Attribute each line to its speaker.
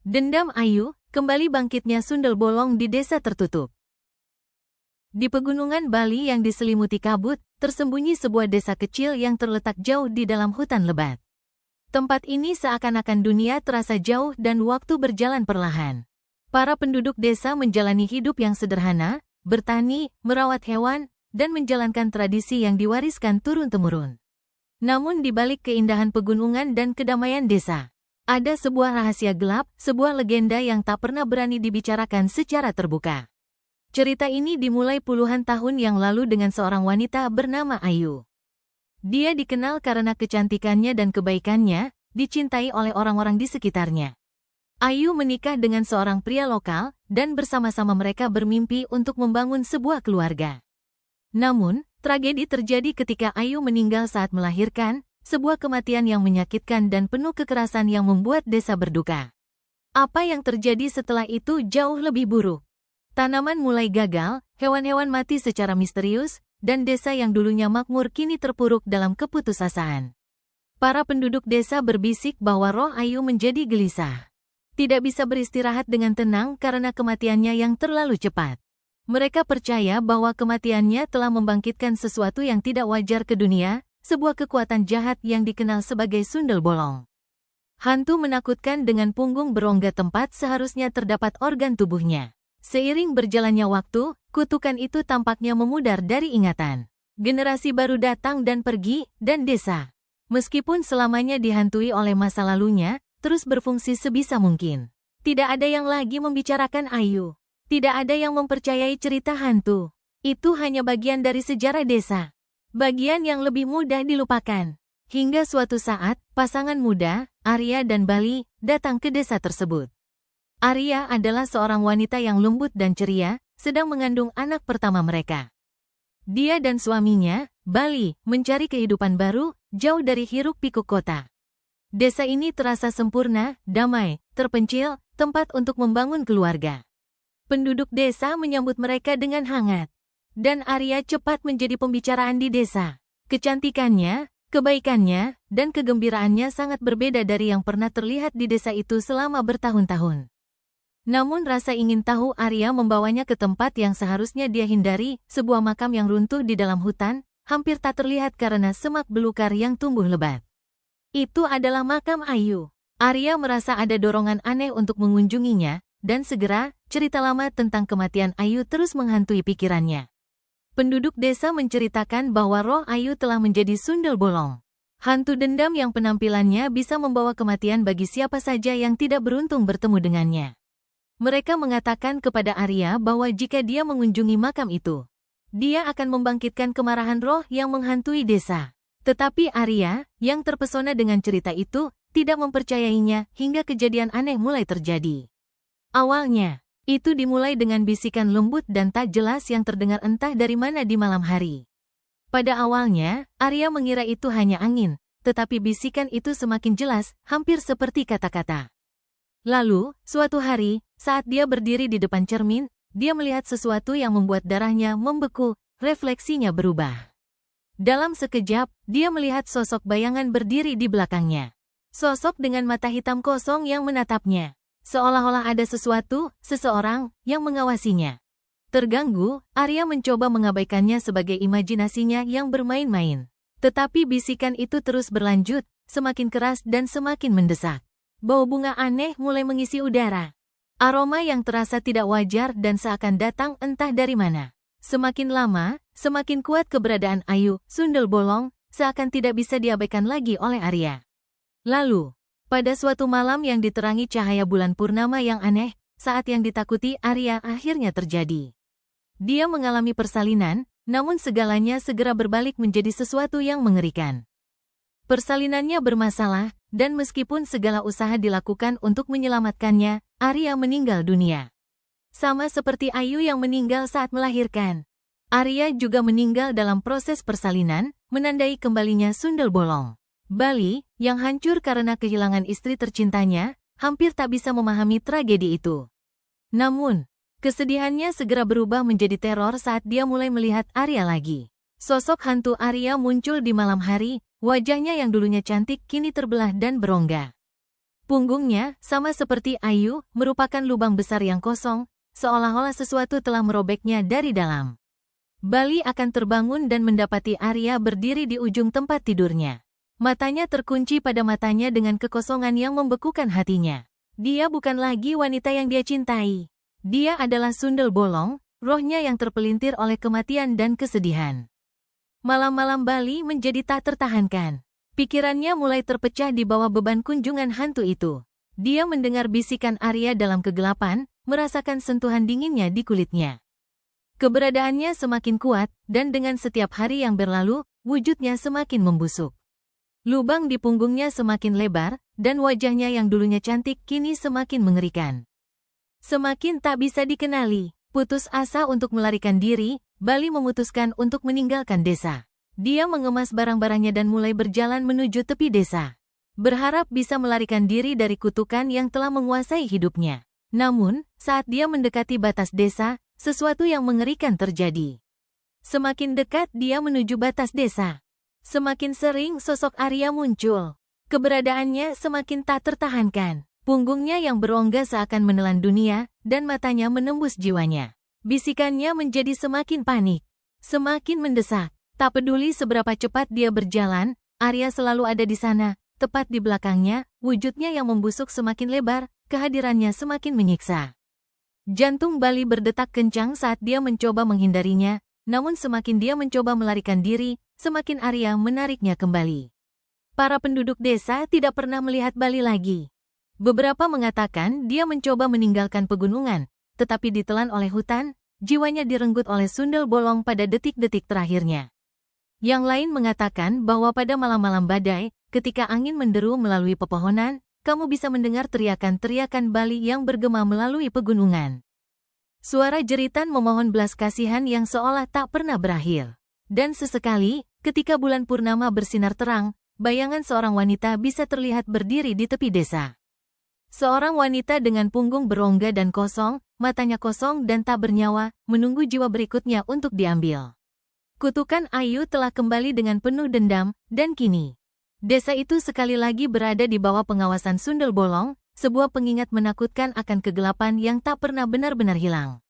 Speaker 1: Dendam Ayu, kembali bangkitnya sundel bolong di desa tertutup. Di pegunungan Bali yang diselimuti kabut, tersembunyi sebuah desa kecil yang terletak jauh di dalam hutan lebat. Tempat ini seakan-akan dunia terasa jauh dan waktu berjalan perlahan. Para penduduk desa menjalani hidup yang sederhana, bertani, merawat hewan, dan menjalankan tradisi yang diwariskan turun-temurun. Namun di balik keindahan pegunungan dan kedamaian desa, ada sebuah rahasia gelap, sebuah legenda yang tak pernah berani dibicarakan secara terbuka. Cerita ini dimulai puluhan tahun yang lalu dengan seorang wanita bernama Ayu. Dia dikenal karena kecantikannya dan kebaikannya, dicintai oleh orang-orang di sekitarnya. Ayu menikah dengan seorang pria lokal, dan bersama-sama mereka bermimpi untuk membangun sebuah keluarga. Namun, tragedi terjadi ketika Ayu meninggal saat melahirkan, sebuah kematian yang menyakitkan dan penuh kekerasan yang membuat desa berduka. Apa yang terjadi setelah itu jauh lebih buruk. Tanaman mulai gagal, hewan-hewan mati secara misterius, dan desa yang dulunya makmur kini terpuruk dalam keputusasaan. Para penduduk desa berbisik bahwa roh Ayu menjadi gelisah. Tidak bisa beristirahat dengan tenang karena kematiannya yang terlalu cepat. Mereka percaya bahwa kematiannya telah membangkitkan sesuatu yang tidak wajar ke dunia, sebuah kekuatan jahat yang dikenal sebagai sundel bolong. Hantu menakutkan dengan punggung berongga tempat seharusnya terdapat organ tubuhnya. Seiring berjalannya waktu, kutukan itu tampaknya memudar dari ingatan. Generasi baru datang dan pergi, dan desa, meskipun selamanya dihantui oleh masa lalunya, terus berfungsi sebisa mungkin. Tidak ada yang lagi membicarakan Ayu. Tidak ada yang mempercayai cerita hantu. Itu hanya bagian dari sejarah desa. Bagian yang lebih mudah dilupakan. Hingga suatu saat, pasangan muda, Arya dan Bali, datang ke desa tersebut. Arya adalah seorang wanita yang lembut dan ceria, sedang mengandung anak pertama mereka. Dia dan suaminya, Bali, mencari kehidupan baru, jauh dari hiruk-pikuk kota. Desa ini terasa sempurna, damai, terpencil, tempat untuk membangun keluarga. Penduduk desa menyambut mereka dengan hangat. Dan Arya cepat menjadi pembicaraan di desa. Kecantikannya, kebaikannya, dan kegembiraannya sangat berbeda dari yang pernah terlihat di desa itu selama bertahun-tahun. Namun rasa ingin tahu Arya membawanya ke tempat yang seharusnya dia hindari, sebuah makam yang runtuh di dalam hutan, hampir tak terlihat karena semak belukar yang tumbuh lebat. Itu adalah makam Ayu. Arya merasa ada dorongan aneh untuk mengunjunginya, dan segera, cerita lama tentang kematian Ayu terus menghantui pikirannya. Penduduk desa menceritakan bahwa roh Ayu telah menjadi sundel bolong. Hantu dendam yang penampilannya bisa membawa kematian bagi siapa saja yang tidak beruntung bertemu dengannya. Mereka mengatakan kepada Arya bahwa jika dia mengunjungi makam itu, dia akan membangkitkan kemarahan roh yang menghantui desa. Tetapi Arya, yang terpesona dengan cerita itu, tidak mempercayainya hingga kejadian aneh mulai terjadi. Awalnya, itu dimulai dengan bisikan lembut dan tak jelas yang terdengar entah dari mana di malam hari. Pada awalnya, Arya mengira itu hanya angin, tetapi bisikan itu semakin jelas, hampir seperti kata-kata. Lalu, suatu hari, saat dia berdiri di depan cermin, dia melihat sesuatu yang membuat darahnya membeku, refleksinya berubah. Dalam sekejap, dia melihat sosok bayangan berdiri di belakangnya. Sosok dengan mata hitam kosong yang menatapnya. Seolah-olah ada sesuatu, seseorang, yang mengawasinya. Terganggu, Arya mencoba mengabaikannya sebagai imajinasinya yang bermain-main. Tetapi bisikan itu terus berlanjut, semakin keras dan semakin mendesak. Bau bunga aneh mulai mengisi udara. Aroma yang terasa tidak wajar dan seakan datang entah dari mana. Semakin lama, semakin kuat keberadaan Ayu, sundel bolong, seakan tidak bisa diabaikan lagi oleh Arya. Lalu, pada suatu malam yang diterangi cahaya bulan purnama yang aneh, saat yang ditakuti Arya akhirnya terjadi. Dia mengalami persalinan, namun segalanya segera berbalik menjadi sesuatu yang mengerikan. Persalinannya bermasalah, dan meskipun segala usaha dilakukan untuk menyelamatkannya, Arya meninggal dunia. Sama seperti Ayu yang meninggal saat melahirkan. Arya juga meninggal dalam proses persalinan, menandai kembalinya sundel bolong. Bali, yang hancur karena kehilangan istri tercintanya, hampir tak bisa memahami tragedi itu. Namun, kesedihannya segera berubah menjadi teror saat dia mulai melihat Arya lagi. Sosok hantu Arya muncul di malam hari, wajahnya yang dulunya cantik kini terbelah dan berongga. Punggungnya, sama seperti Ayu, merupakan lubang besar yang kosong, seolah-olah sesuatu telah merobeknya dari dalam. Bali akan terbangun dan mendapati Arya berdiri di ujung tempat tidurnya. Matanya terkunci pada matanya dengan kekosongan yang membekukan hatinya. Dia bukan lagi wanita yang dia cintai. Dia adalah sundel bolong, rohnya yang terpelintir oleh kematian dan kesedihan. Malam-malam Bali menjadi tak tertahankan. Pikirannya mulai terpecah di bawah beban kunjungan hantu itu. Dia mendengar bisikan Arya dalam kegelapan, merasakan sentuhan dinginnya di kulitnya. Keberadaannya semakin kuat, dan dengan setiap hari yang berlalu, wujudnya semakin membusuk. Lubang di punggungnya semakin lebar, dan wajahnya yang dulunya cantik kini semakin mengerikan. Semakin tak bisa dikenali, putus asa untuk melarikan diri, Bali memutuskan untuk meninggalkan desa. Dia mengemas barang-barangnya dan mulai berjalan menuju tepi desa. Berharap bisa melarikan diri dari kutukan yang telah menguasai hidupnya. Namun, saat dia mendekati batas desa, sesuatu yang mengerikan terjadi. Semakin dekat dia menuju batas desa, semakin sering sosok Arya muncul. Keberadaannya semakin tak tertahankan. Punggungnya yang berongga seakan menelan dunia, dan matanya menembus jiwanya. Bisikannya menjadi semakin panik, semakin mendesak. Tak peduli seberapa cepat dia berjalan, Arya selalu ada di sana, tepat di belakangnya, wujudnya yang membusuk semakin lebar, kehadirannya semakin menyiksa. Jantung Bali berdetak kencang saat dia mencoba menghindarinya, namun semakin dia mencoba melarikan diri, semakin Arya menariknya kembali. Para penduduk desa tidak pernah melihat Bali lagi. Beberapa mengatakan dia mencoba meninggalkan pegunungan, tetapi ditelan oleh hutan, jiwanya direnggut oleh sundel bolong pada detik-detik terakhirnya. Yang lain mengatakan bahwa pada malam-malam badai, ketika angin menderu melalui pepohonan, kamu bisa mendengar teriakan-teriakan Bali yang bergema melalui pegunungan. Suara jeritan memohon belas kasihan yang seolah tak pernah berakhir. Dan sesekali, ketika bulan purnama bersinar terang, bayangan seorang wanita bisa terlihat berdiri di tepi desa. Seorang wanita dengan punggung berongga dan kosong, matanya kosong dan tak bernyawa, menunggu jiwa berikutnya untuk diambil. Kutukan Ayu telah kembali dengan penuh dendam, dan kini desa itu sekali lagi berada di bawah pengawasan sundel bolong, sebuah pengingat menakutkan akan kegelapan yang tak pernah benar-benar hilang.